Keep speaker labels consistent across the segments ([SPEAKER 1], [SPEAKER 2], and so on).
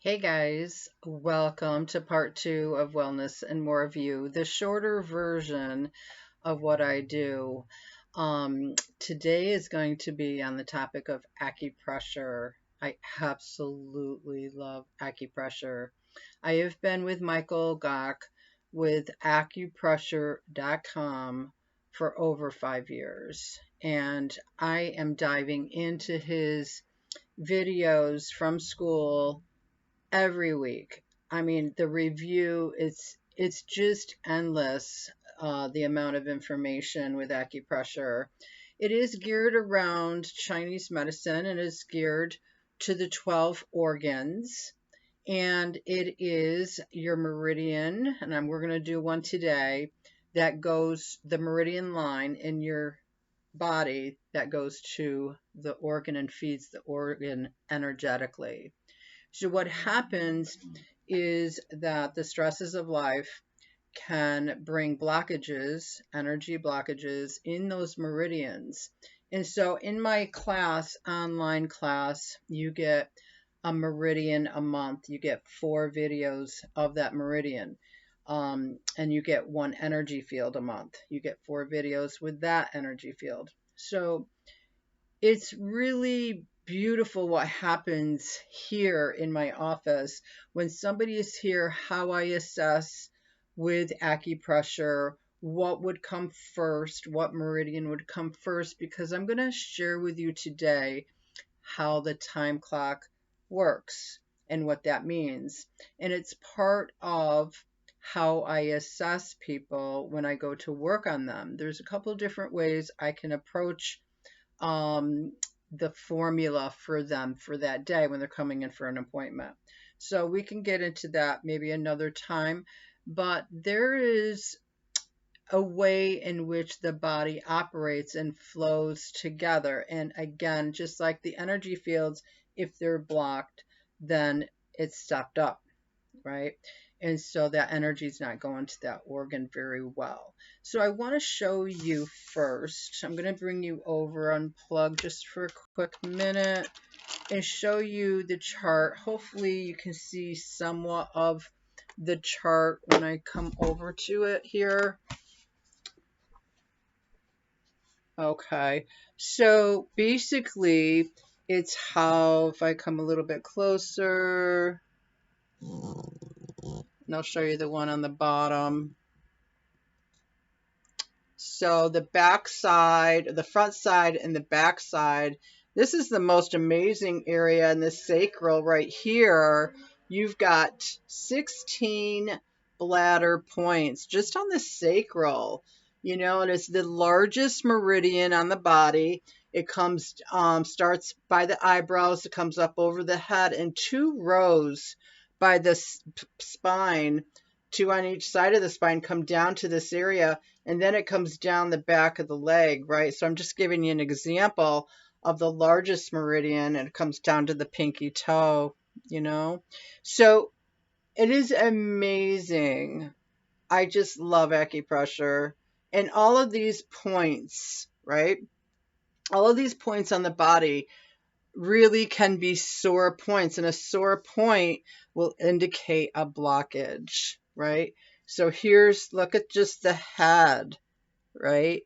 [SPEAKER 1] Hey guys, welcome to part two of Wellness and More of You, the shorter version of what I do. Today is going to be on the topic of acupressure. I absolutely love acupressure. I have been with Michael Gach with acupressure.com for over 5 years, and I am diving into his videos from school every week. I mean, the review it's just endless. The amount of information with acupressure. It is geared around Chinese medicine and is geared to the 12 organs. And it is your meridian, and we're going to do one today that goes the meridian line in your body that goes to the organ and feeds the organ energetically. So, what happens is that the stresses of life can bring blockages, energy blockages in those meridians. And so, in my class, online class, you get a meridian a month. You get 4 videos of that meridian. And you get one energy field a month. You get 4 videos with that energy field. So, it's really beautiful what happens here in my office when somebody is here, how I assess with acupressure, what would come first, what meridian would come first, because I'm going to share with you today how the time clock works and what that means. And it's part of how I assess people when I go to work on them. There's a couple of different ways I can approach um, the formula for them for that day when they're coming in for an appointment. So we can get into that maybe another time, but there is a way in which the body operates and flows together. And again, just like the energy fields, if they're blocked, then it's stopped up, right? And so that energy is not going to that organ very well. So I want to show you first. I'm going to bring you over, unplug just for a quick minute and show you the chart. Hopefully you can see somewhat of the chart when I come over to it here. Okay, so basically it's how, if I come a little bit closer, and I'll show you the one on the bottom. So the back side, the front side and the back side, this is the most amazing area in the sacral right here. You've got 16 bladder points just on the sacral, and it's the largest meridian on the body. It comes, starts by the eyebrows, it comes up over the head in 2 rows by the spine. 2 on each side of the spine come down to this area, and then it comes down the back of the leg, right? So I'm just giving you an example of the largest meridian, and it comes down to the pinky toe. So it is amazing. I just love acupressure. And all of these points, right? All of these points on the body really can be sore points, and a sore point will indicate a blockage, right? So look at just the head, right?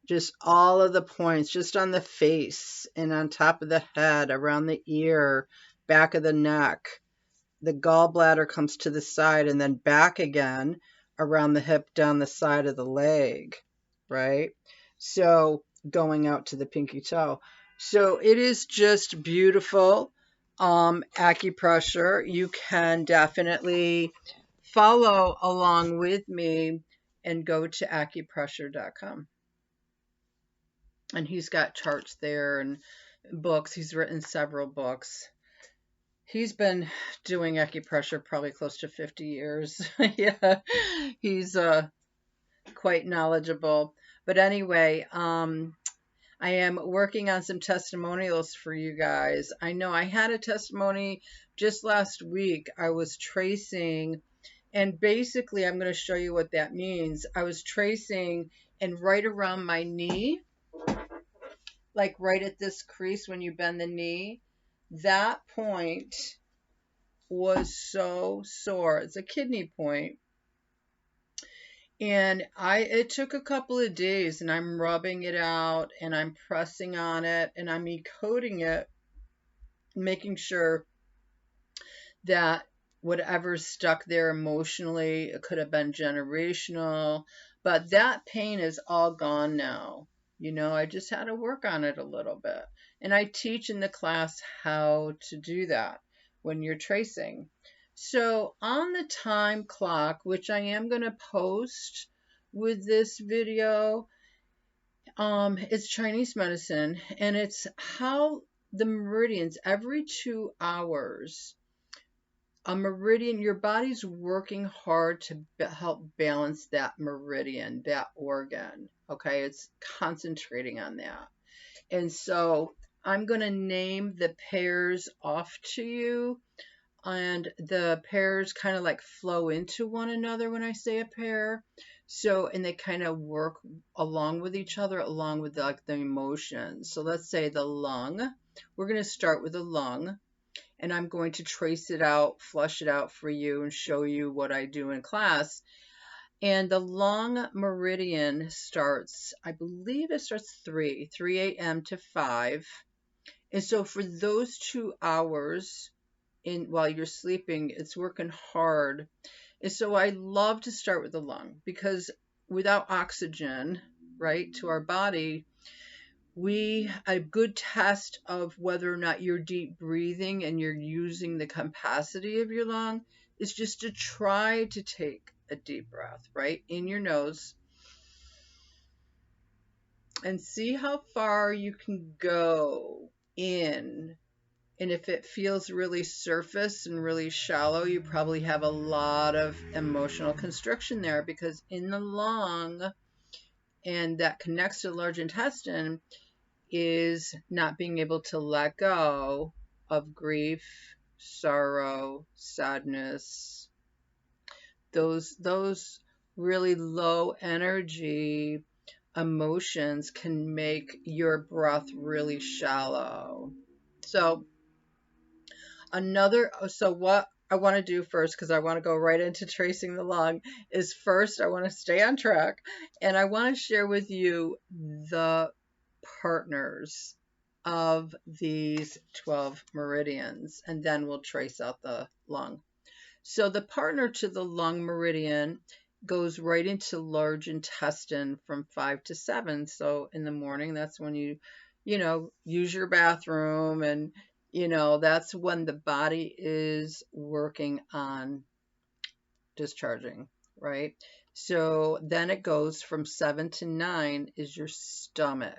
[SPEAKER 1] Just all of the points, just on the face and on top of the head, around the ear, back of the neck. The gallbladder comes to the side and then back again around the hip, down the side of the leg, right? So going out to the pinky toe. So it is just beautiful. Acupressure. You can definitely follow along with me and go to acupressure.com. And he's got charts there and books. He's written several books. He's been doing acupressure probably close to 50 years. Yeah, he's quite knowledgeable. But anyway, I am working on some testimonials for you guys. I know I had a testimony just last week. I was tracing, and basically, I'm going to show you what that means. I was tracing, and right around my knee, like right at this crease when you bend the knee, that point was so sore. It's a kidney point. And it took a couple of days, and I'm rubbing it out and I'm pressing on it and I'm coating it, making sure that whatever's stuck there emotionally, it could have been generational, but that pain is all gone now. I just had to work on it a little bit. And I teach in the class how to do that when you're tracing. So on the time clock, which I am going to post with this video, it's Chinese medicine, and it's how the meridians every 2 hours, a meridian, your body's working hard to help balance that meridian, that organ. Okay, it's concentrating on that. And so I'm going to name the pairs off to you, and the pairs kind of like flow into one another when I say a pair. So, and they kind of work along with each other, along with like the emotions. So let's say the lung. We're going to start with the lung, and I'm going to trace it out, flush it out for you, and show you what I do in class. And the lung meridian starts, I believe it starts 3 a.m. to 5. And so for those 2 hours while you're sleeping, it's working hard. And so I love to start with the lung, because without oxygen, right, to our body, a good test of whether or not you're deep breathing and you're using the capacity of your lung is just to try to take a deep breath, right, in your nose, and see how far you can go in. And if it feels really surface and really shallow, you probably have a lot of emotional constriction there, because in the lung, and that connects to the large intestine, is not being able to let go of grief, sorrow, sadness, those really low energy emotions can make your breath really shallow. So what I want to do first, because I want to go right into tracing the lung, is first I want to stay on track, and I want to share with you the partners of these 12 meridians, and then we'll trace out the lung. So the partner to the lung meridian goes right into large intestine from 5 to 7. So in the morning, that's when you use your bathroom, and that's when the body is working on discharging, right? So then it goes from 7 to 9 is your stomach.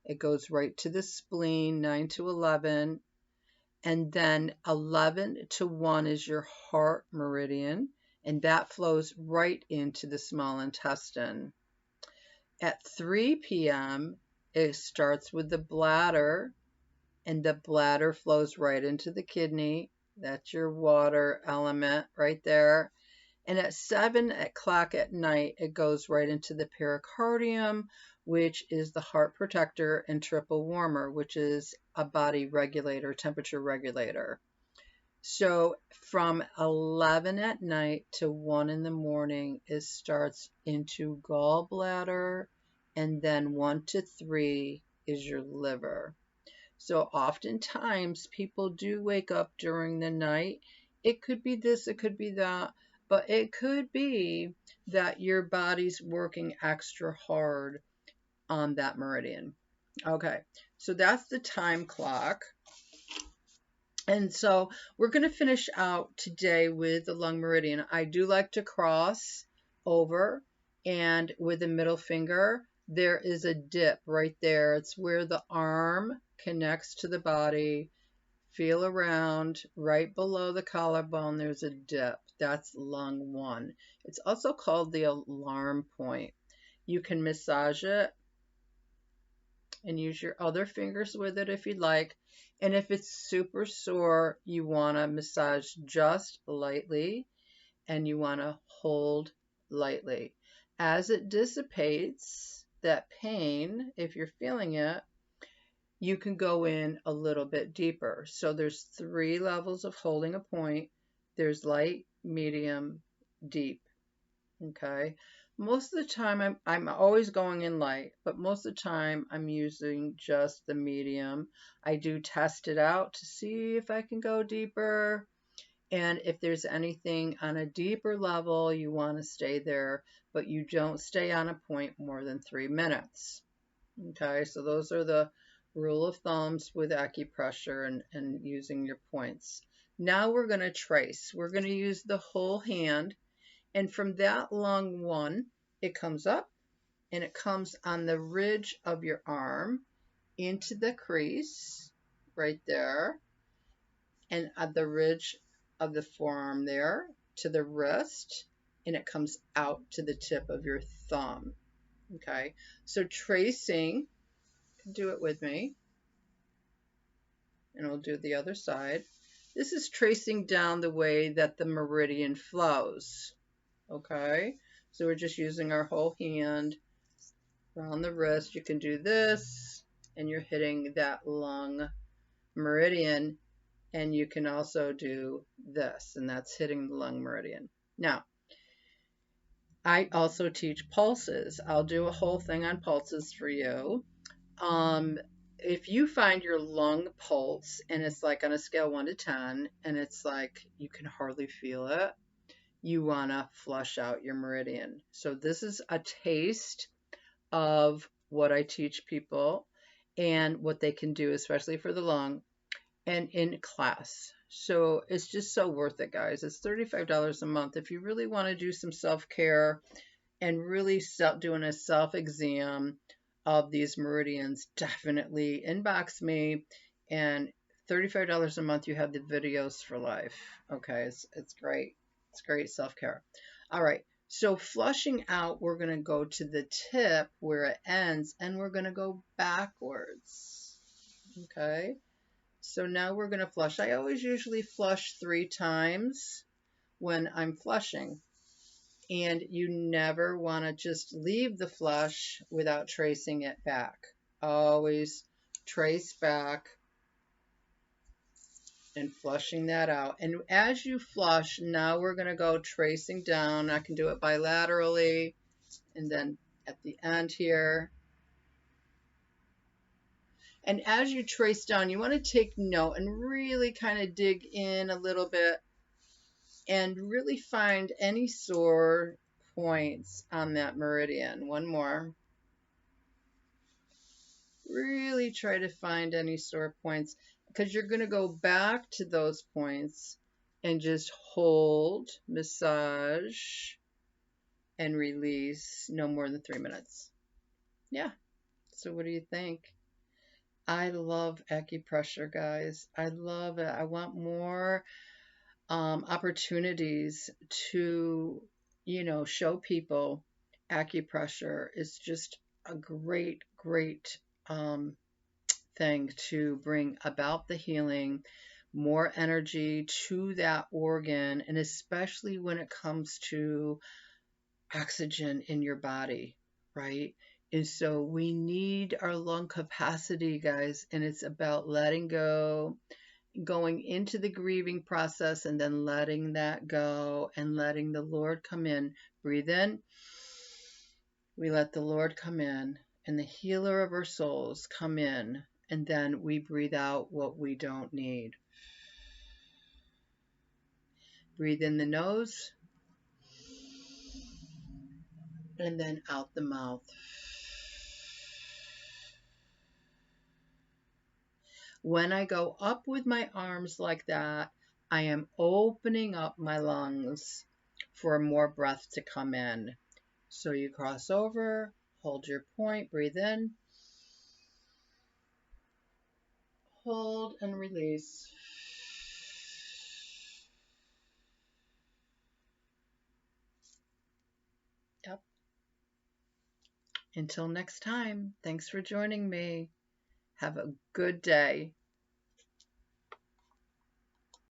[SPEAKER 1] It goes right to the spleen, 9 to 11. And then 11 to 1 is your heart meridian, and that flows right into the small intestine. At 3 p.m., it starts with the bladder, and the bladder flows right into the kidney. That's your water element right there. And at 7 o'clock at night, it goes right into the pericardium, which is the heart protector, and triple warmer, which is a body regulator, temperature regulator. So from 11 at night to 1 in the morning, it starts into gallbladder, and then 1 to 3 is your liver. So oftentimes people do wake up during the night. It could be this, it could be that, but it could be that your body's working extra hard on that meridian. Okay, so that's the time clock. And so we're going to finish out today with the lung meridian. I do like to cross over, and with the middle finger, there is a dip right there. It's where the arm connects to the body. Feel around right below the collarbone, there's a dip. That's lung 1. It's also called the alarm point. You can massage it and use your other fingers with it if you'd like. And if it's super sore, you want to massage just lightly, and you want to hold lightly. As it dissipates, that pain, if you're feeling it, you can go in a little bit deeper. So there's 3 levels of holding a point. There's light, medium, deep. Okay. Most of the time I'm always going in light, but most of the time I'm using just the medium. I do test it out to see if I can go deeper. And if there's anything on a deeper level, you want to stay there, but you don't stay on a point more than 3 minutes. Okay, so those are the rule of thumbs with acupressure and using your points. Now we're going to trace. We're going to use the whole hand, and from that lung 1, it comes up and it comes on the ridge of your arm into the crease right there, and at the ridge of the forearm there to the wrist, and it comes out to the tip of your thumb. Okay, so tracing, do it with me, and we'll do the other side. This is tracing down the way that the meridian flows. Okay, so we're just using our whole hand around the wrist. You can do this, and you're hitting that lung meridian, and you can also do this, and that's hitting the lung meridian. Now, I also teach pulses. I'll do a whole thing on pulses for you. If you find your lung pulse and it's like on a scale 1 to 10, and it's like you can hardly feel it, you want to flush out your meridian. So this is a taste of what I teach people and what they can do, especially for the lung and in class. So it's just so worth it, guys. It's $35 a month. If you really want to do some self-care and really doing a self-exam of these meridians, definitely inbox me. And $35 a month, you have the videos for life. Okay, it's great. It's great self-care. All right, so flushing out, we're going to go to the tip where it ends, and we're going to go backwards. Okay, so now we're going to flush. I always usually flush 3 times when I'm flushing. And you never want to just leave the flush without tracing it back. Always trace back and flushing that out. And as you flush, now we're going to go tracing down. I can do it bilaterally, and then at the end here. And as you trace down, you want to take note and really kind of dig in a little bit and really find any sore points on that meridian. One more. Really try to find any sore points, because you're going to go back to those points and just hold, massage, and release no more than 3 minutes. Yeah. So what do you think? I love acupressure, guys. I love it. I want more opportunities to, show people acupressure is just a great, great thing to bring about the healing, more energy to that organ, and especially when it comes to oxygen in your body, right? And so we need our lung capacity, guys, and it's about letting go, going into the grieving process, and then letting that go and letting the Lord come in. Breathe in. We let the Lord come in, and the healer of our souls come in, and then we breathe out what we don't need. Breathe in the nose, and then out the mouth. When I go up with my arms like that, I am opening up my lungs for more breath to come in. So you cross over, hold your point, breathe in, hold and release. Yep. Until next time, thanks for joining me. Have a good day.